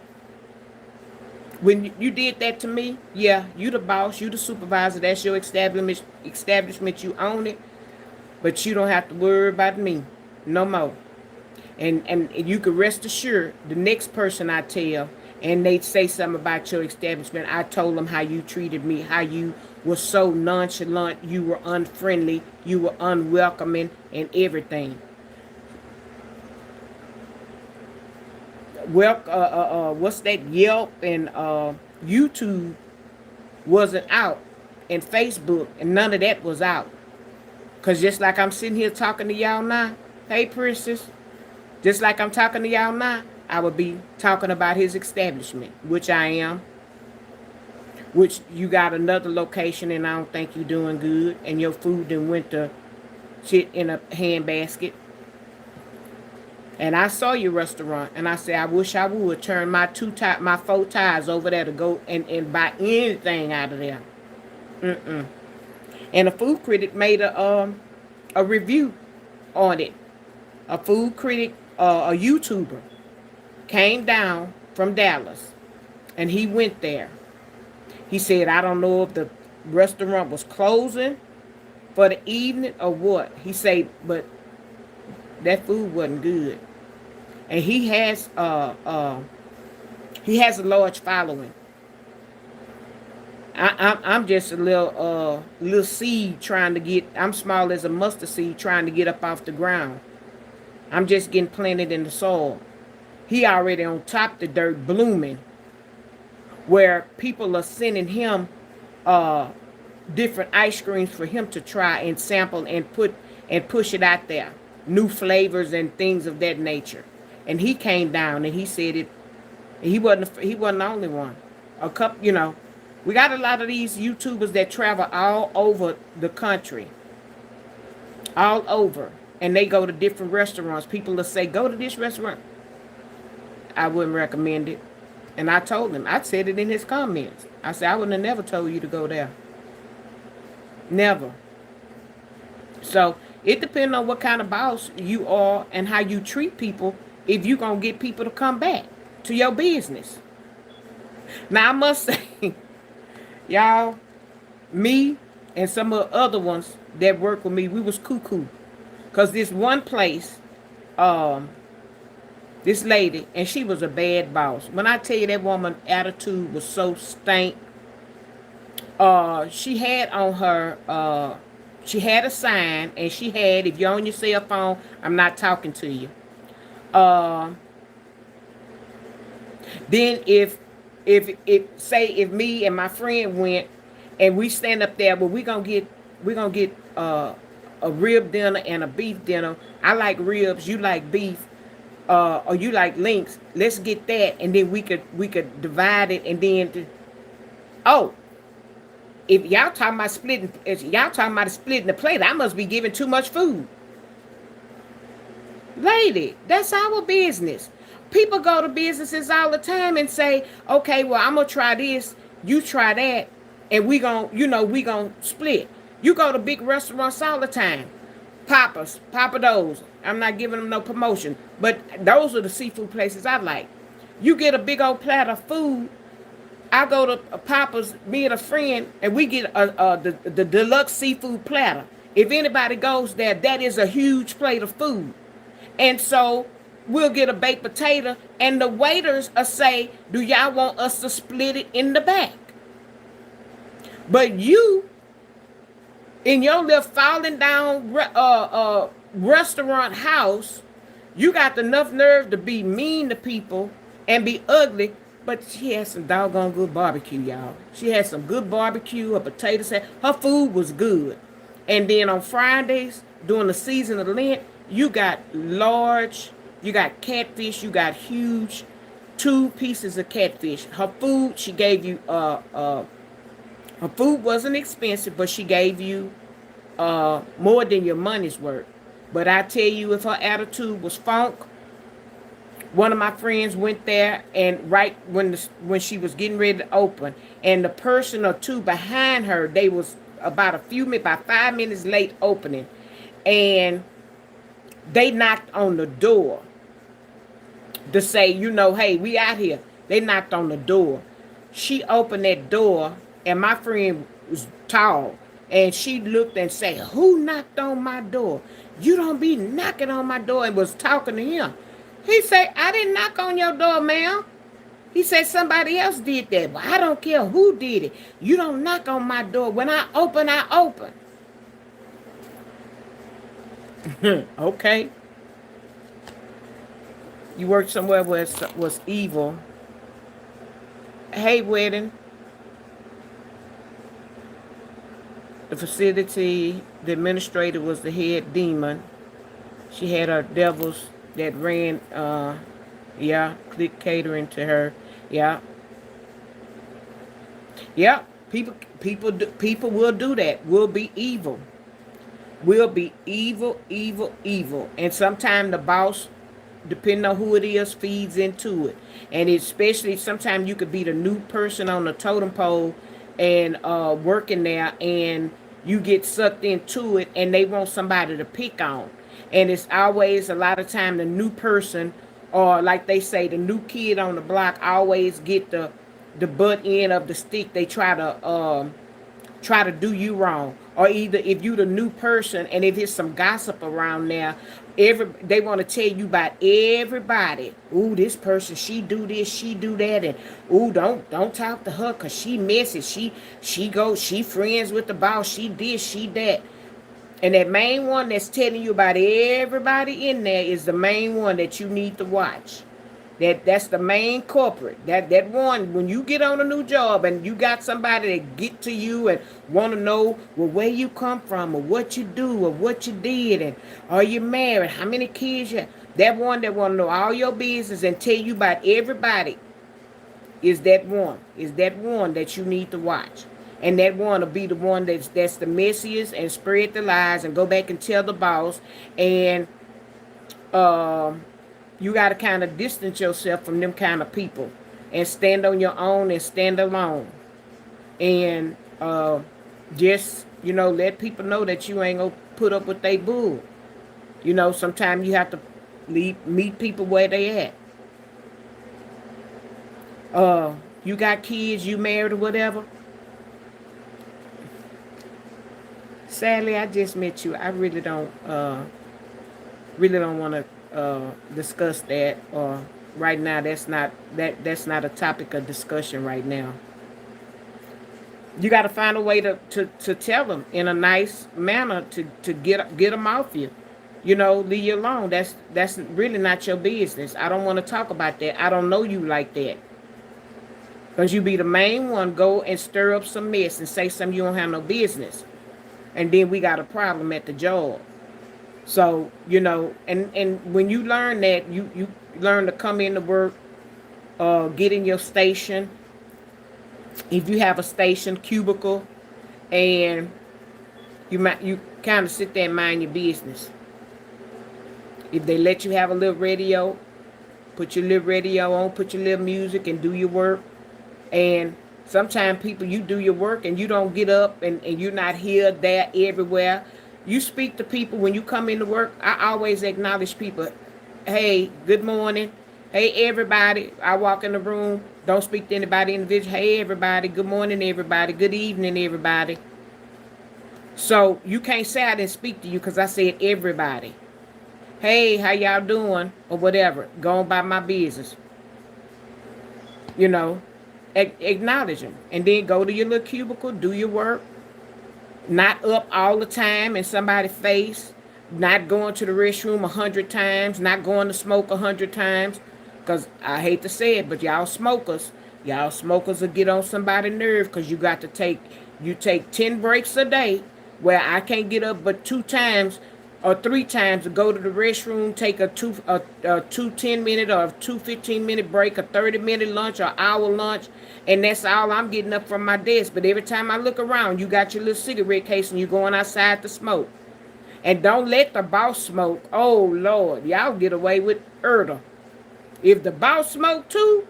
when you did that to me, yeah, you the boss, you the supervisor, that's your establishment, you own it, but you don't have to worry about me no more. And you can rest assured, the next person I tell, and they say something about your establishment, I told them how you treated me, how you were so nonchalant, you were unfriendly, you were unwelcoming, and everything. Well, what's that? Yelp and YouTube wasn't out, and Facebook, and none of that was out. Cause just like I'm sitting here talking to y'all now, hey princess, just like I'm talking to y'all now, I would be talking about his establishment, which I am. Which you got another location, and I don't think you doing good, and your food then went to shit in a handbasket. And I saw your restaurant, and I said, I wish I would turn my 4 tires over there to go and buy anything out of there. Mm-mm. And a food critic made a review on it. A food critic, a YouTuber, came down from Dallas, and he went there. He said, I don't know if the restaurant was closing for the evening or what. He said, but that food wasn't good. And he has a large following. I'm just a little seed trying to get. I'm small as a mustard seed trying to get up off the ground. I'm just getting planted in the soil. He already on top the dirt blooming, where people are sending him different ice creams for him to try and sample and push it out there, new flavors and things of that nature. And he came down and he said it. He wasn't the only one. A couple, we got a lot of these YouTubers that travel all over the country, all over, and they go to different restaurants. People will say, "Go to this restaurant." I wouldn't recommend it. And I told him, I said it in his comments. I said, I wouldn't have never told you to go there. Never. So it depends on what kind of boss you are and how you treat people if you're going to get people to come back to your business. Now, I must say, y'all, me and some of the other ones that work with me, we was cuckoo. Because this one place, this lady, and she was a bad boss. When I tell you that woman attitude was so stank, she had on her, she had a sign, and she had, if you're on your cell phone, I'm not talking to you. Then if me and my friend went and we stand up there, well, we're gonna get a rib dinner and a beef dinner. I like ribs, you like beef, or you like links. Let's get that, and then we could divide it, and then oh, If y'all talking about splitting, if y'all talking about splitting the plate, I must be giving too much food. Lady, that's our business. People go to businesses all the time and say, okay, well, I'm gonna try this, you try that, and we gonna split. You go to big restaurants all the time. Papa Do's. I'm not giving them no promotion, but those are the seafood places I like. You get a big old platter of food. I go to Papa's, me and a friend, and we get the deluxe seafood platter. If anybody goes there, that is a huge plate of food. And so we'll get a baked potato, and the waiters will say, do y'all want us to split it in the back? But you, in your little falling down restaurant house, you got enough nerve to be mean to people and be ugly. But she had some doggone good barbecue, y'all. She had some good barbecue, her potato salad. Her food was good. And then on Fridays, during the season of Lent, you got large, you got catfish, you got huge, 2 pieces of catfish. Her food, she gave you, her food wasn't expensive, but she gave you more than your money's worth. But I tell you, if her attitude was funk, one of my friends went there, and right when she was getting ready to open, and the person or two behind her, they was about 5 minutes late opening, and they knocked on the door to say, hey, we out here. They knocked on the door. She opened that door, and my friend was tall, and she looked and said, who knocked on my door? You don't be knocking on my door, and was talking to him. He said, I didn't knock on your door, ma'am. He said, somebody else did that. But I don't care who did it. You don't knock on my door. When I open, I open. Okay. You worked somewhere where it was evil. Hey, wedding. The facility, the administrator was the head demon. She had her devils that ran, click catering to her. Yeah. Yeah. People will do that. Will be evil. Will be evil, evil, evil. And sometimes the boss, depending on who it is, feeds into it. And especially sometimes you could be the new person on the totem pole and working there, and you get sucked into it, and they want somebody to pick on. And it's always a lot of time the new person, or like they say, the new kid on the block always get the butt end of the stick. They try to do you wrong. Or either if you the new person, and if there's some gossip around there, they want to tell you about everybody. Ooh, this person, she do this, she do that, and ooh, don't talk to her because she messy. She friends with the boss, she this, she that. And that main one that's telling you about everybody in there is the main one that you need to watch. That's the main culprit. That one, when you get on a new job and you got somebody that get to you and want to know, well, where you come from, or what you do, or what you did, and are you married, how many kids you have. That one that want to know all your business and tell you about everybody is that one. Is that one that you need to watch. And that one will be the one that's the messiest and spread the lies and go back and tell the boss. And you got to kind of distance yourself from them kind of people and stand on your own and stand alone. And just, let people know that you ain't going to put up with they bull. Sometimes you have to meet people where they at. You got kids, you married or whatever. Sadly, I just met you. I really don't want to discuss that. Right now, that's not a topic of discussion right now. You got to find a way to tell them in a nice manner to get them off you. Leave you alone. That's really not your business. I don't want to talk about that. I don't know you like that. Because you be the main one, go and stir up some mess and say something you don't have no business. And then we got a problem at the job. So, and when you learn that, you learn to come into work, get in your station. If you have a station, cubicle, and you kind of sit there and mind your business. If they let you have a little radio, put your little radio on, put your little music, and do your work. And sometimes people, you do your work and you don't get up, and you're not here, there, everywhere. You speak to people when you come into work. I always acknowledge people. Hey, good morning. Hey, everybody. I walk in the room. Don't speak to anybody individually. Hey, everybody. Good morning, everybody. Good evening, everybody. So you can't say I didn't speak to you because I said everybody. Hey, how y'all doing? Or whatever. Going by my business. You know, acknowledge them. And then go to your little cubicle, do your work. Not up all the time in somebody's face. Not going to the restroom 100 times. Not going to smoke 100 times. Because I hate to say it, but y'all smokers will get on somebody's nerve because you take 10 breaks a day where I can't get up but 2 times or 3 times to go to the restroom, take a 10-minute or 15-minute break, a 30-minute lunch or hour lunch, and that's all I'm getting up from my desk. But every time I look around, you got your little cigarette case and you're going outside to smoke. And don't let the boss smoke. Oh, Lord, y'all get away with murder. If the boss smoke too,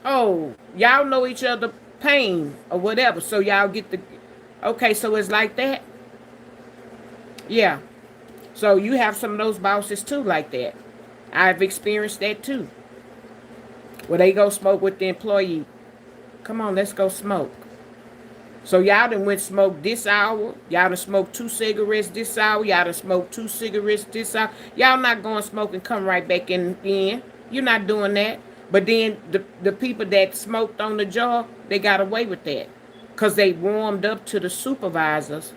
oh, y'all know each other pain or whatever. So y'all get the, okay, so it's like that. Yeah. So you have some of those bosses too like that. I've experienced that too. Where they go smoke with the employee. Come on, let's go smoke. So y'all done went smoke this hour. Y'all done smoked 2 cigarettes this hour. Y'all done smoked 2 cigarettes this hour. Y'all not going to smoke and come right back in. You're not doing that. But then the people that smoked on the job, they got away with that. Because they warmed up to the supervisors.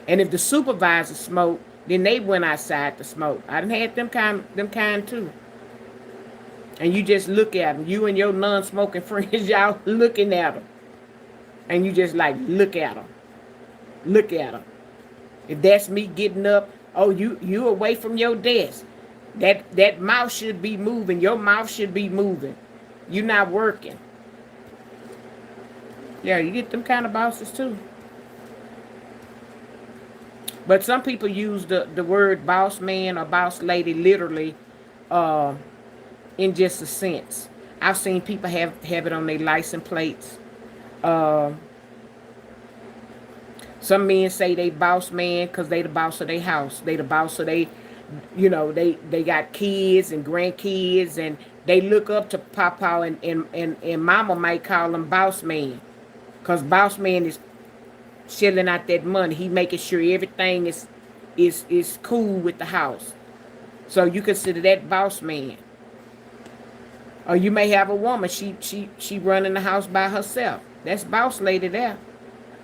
And if the supervisors smoked, then they went outside to smoke. I done had them kind too. And you just look at them. You and your non-smoking friends, y'all looking at them. And you just like, look at them. Look at them. If that's me getting up, oh, you away from your desk. That mouth should be moving. Your mouth should be moving. You're not working. Yeah, you get them kind of bosses too. But some people use the word boss man or boss lady literally in just a sense. I've seen people have it on their license plates. Some men say they boss man because they the boss of their house. They the boss of they, they got kids and grandkids, and they look up to Papa, and Mama might call them boss man, because boss man is shelling out that money. He making sure everything is cool with the house. So you consider that boss man. Or you may have a woman, she running the house by herself. That's boss lady there.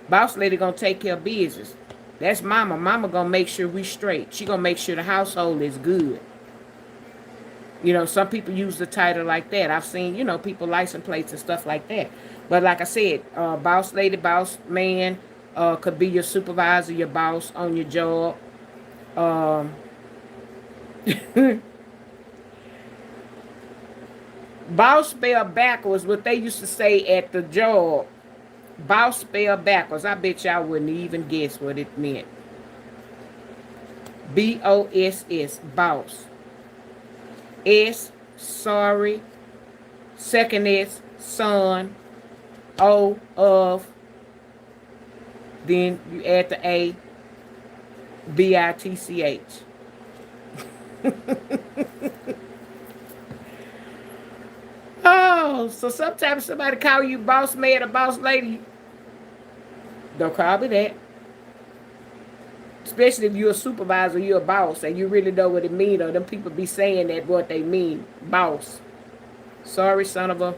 Boss lady gonna take care of business. That's mama. Mama gonna make sure we straight. She gonna make sure the household is good. Some people use the title like that. I've seen, people license plates and stuff like that. But like I said, boss lady, boss man, could be your supervisor, your boss on your job. Boss spelled backwards, what they used to say at the job. Boss spelled backwards. I bet y'all wouldn't even guess what it meant. B-O-S-S, boss. S, sorry. Second S, son. O, of. Then you add the A. B-I-T-C-H. Oh, so sometimes somebody call you boss man or boss lady. Don't call me that. Especially if you're a supervisor, you're a boss, and you really know what it means, or them people be saying that what they mean. Boss. Sorry, son of a.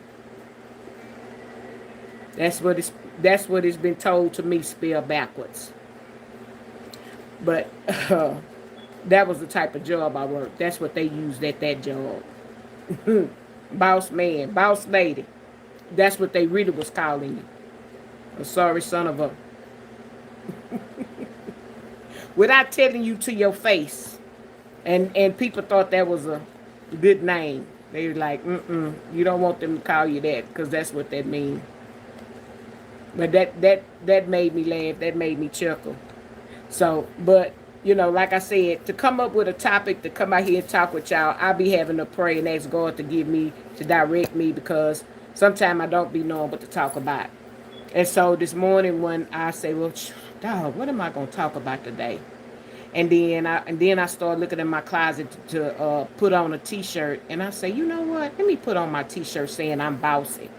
That's what it's been told to me, spelled backwards. But that was the type of job I worked. That's what they used at that job. Boss man, boss lady. That's what they really was calling you. A sorry son of a. Without telling you to your face. And people thought that was a good name. They were like, you don't want them to call you that, because that's what that means. But that made me laugh. That made me chuckle. So, but like I said, to come up with a topic to come out here and talk with y'all, I'll be having to pray and ask God to give me, to direct me, because sometimes I don't be knowing what to talk about. And so this morning when I say, well, dog, what am I gonna talk about today? And then I start looking in my closet to put on a T-shirt, and I say, you know what? Let me put on my T-shirt saying I'm bossy.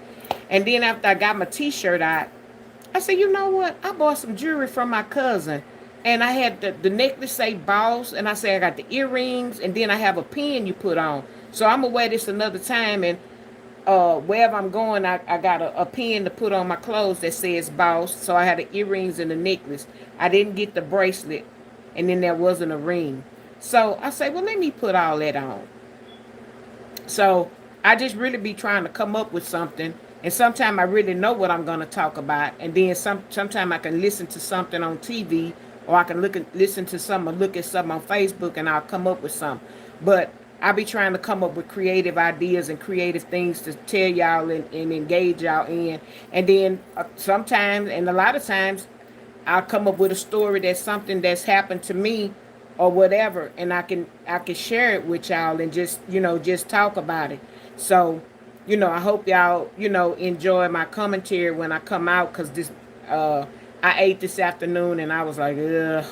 And then after I got my T-shirt out, I said, you know what? I bought some jewelry from my cousin, and I had the necklace say boss, and I say I got the earrings, and then I have a pin you put on. So I'm gonna wear this another time, and wherever I'm going, I got a pin to put on my clothes that says boss. So I had the earrings and the necklace. I didn't get the bracelet, and then there wasn't a ring. So I say, well, let me put all that on. So I just really be trying to come up with something. And sometimes I really know what I'm going to talk about. And then sometimes I can listen to something on TV, or I can listen to something or look at something on Facebook, and I'll come up with something. But I be trying to come up with creative ideas and creative things to tell y'all and engage y'all in. And then sometimes, and a lot of times, I'll come up with a story that's something that's happened to me or whatever, and I can share it with y'all and just talk about it. So, I hope y'all enjoy my commentary when I come out, because this I ate this afternoon and I was like, ugh.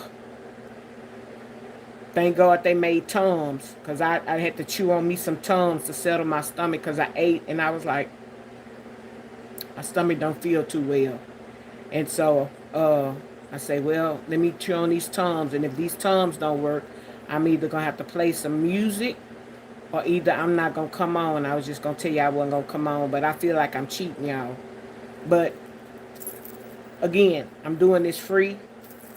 Thank God they made Tums, because I had to chew on me some Tums to settle my stomach, because I ate and I was like, my stomach don't feel too well. And so I say, well, let me chew on these Tums. And if these Tums don't work, I'm either going to have to play some music, or either I'm not going to come on. I was just going to tell you I wasn't going to come on, but I feel like I'm cheating y'all. But again, I'm doing this free.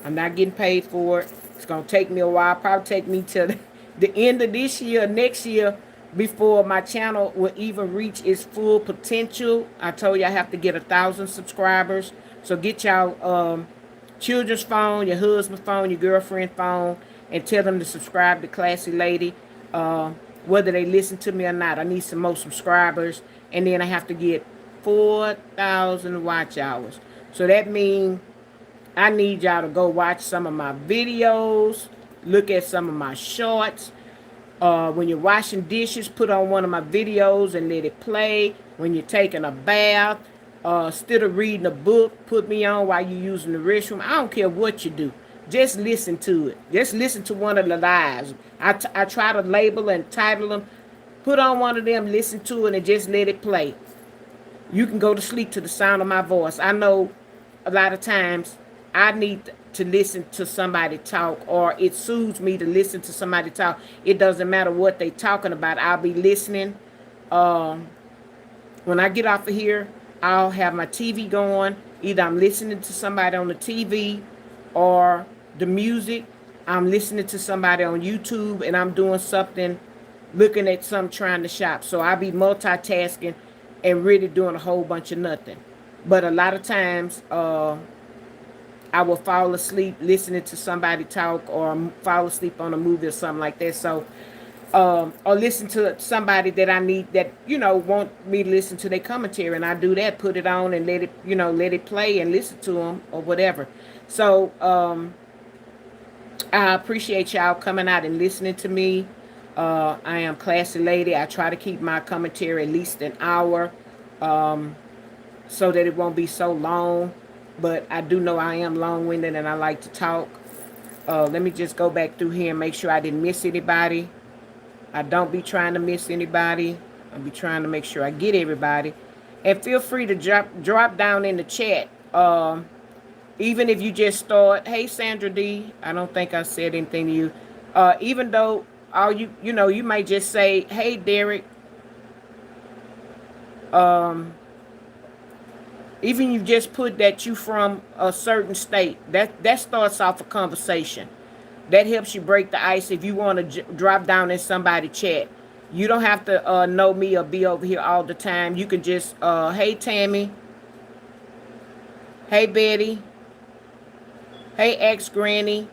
I'm not getting paid for it. It's going to take me a while. Probably take me till the end of this year, next year, before my channel will even reach its full potential. I told you I have to get 1,000 subscribers. So get y'all children's phone, your husband's phone, your girlfriend's phone, and tell them to subscribe to Classy Lady, whether they listen to me or not. I need some more subscribers, and then I have to get 4,000 watch hours. So that means I need y'all to go watch some of my videos, look at some of my shorts. When you're washing dishes, put on one of my videos and let it play. When you're taking a bath, instead of reading a book, put me on while you're using the restroom. I don't care what you do. Just listen to it. Just listen to one of the lives. I try to label and title them. Put on one of them, listen to it, and just let it play. You can go to sleep to the sound of my voice. I know a lot of times I need to listen to somebody talk, or it soothes me to listen to somebody talk. It doesn't matter what they talking about. I'll be listening. When I get off of here, I'll have my TV going. Either I'm listening to somebody on the TV, or the music. I'm listening to somebody on YouTube, and I'm doing something, looking at something, trying to shop. So I'll be multitasking and really doing a whole bunch of nothing. But a lot of times, I will fall asleep listening to somebody talk, or fall asleep on a movie or something like that. So, or listen to somebody that I need, that want me to listen to their commentary, and I do that. Put it on and let it play and listen to them or whatever. So I appreciate y'all coming out and listening to me. I am Classy Lady. I try to keep my commentary at least an hour, so that it won't be so long. But I do know I am long-winded and I like to talk. Let me just go back through here and make sure I didn't miss anybody. I don't be trying to miss anybody. I'll be trying to make sure I get everybody. And feel free to drop down in the chat. Even if you just start, hey Sandra D, I don't think I said anything to you. Even though all you might just say, hey Derek. Even you just put that you from a certain state. That starts off a conversation. That helps you break the ice if you want to drop down in somebody's chat. You don't have to know me or be over here all the time. You can just, hey Tammy, hey Betty, hey ex-granny,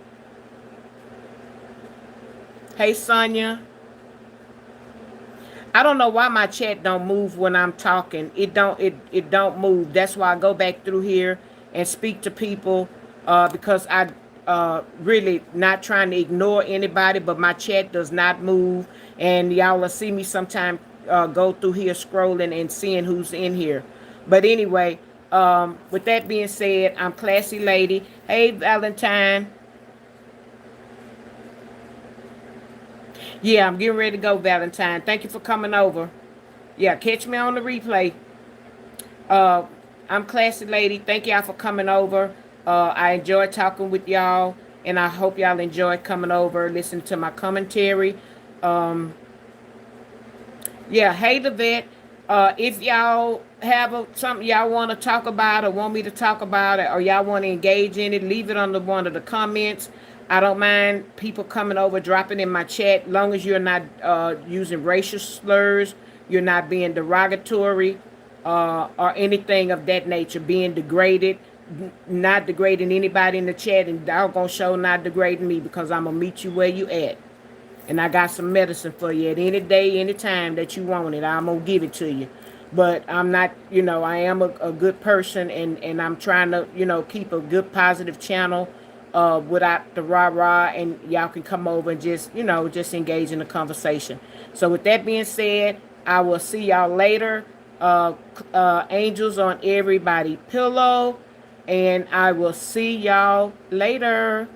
hey Sonia. I don't know why my chat don't move when I'm talking. It don't move. That's why I go back through here and speak to people, because I really not trying to ignore anybody, but my chat does not move, and y'all will see me sometime go through here scrolling and seeing who's in here. But anyway, with that being said, I'm Classy Lady. Hey, Valentine. Yeah, I'm getting ready to go, Valentine. Thank you for coming over. Yeah, catch me on the replay. Uh, I'm Classy Lady. Thank y'all for coming over. I enjoyed talking with y'all, and I hope y'all enjoyed coming over, listening to my commentary. Um, Yeah, hey the vet. If y'all have something y'all want to talk about or want me to talk about it, or y'all want to engage in it, leave it under one of the comments. I don't mind people coming over, dropping in my chat, long as you're not using racial slurs, you're not being derogatory, or anything of that nature, being degraded, not degrading anybody in the chat, and doggone show not degrading me, because I'm gonna meet you where you at. And I got some medicine for you at any day, any time that you want it. I'm going to give it to you. But I'm not, I am a good person, and I'm trying to, keep a good positive channel without the rah-rah, and y'all can come over and just engage in the conversation. So with that being said, I will see y'all later. Angels on everybody pillow, and I will see y'all later.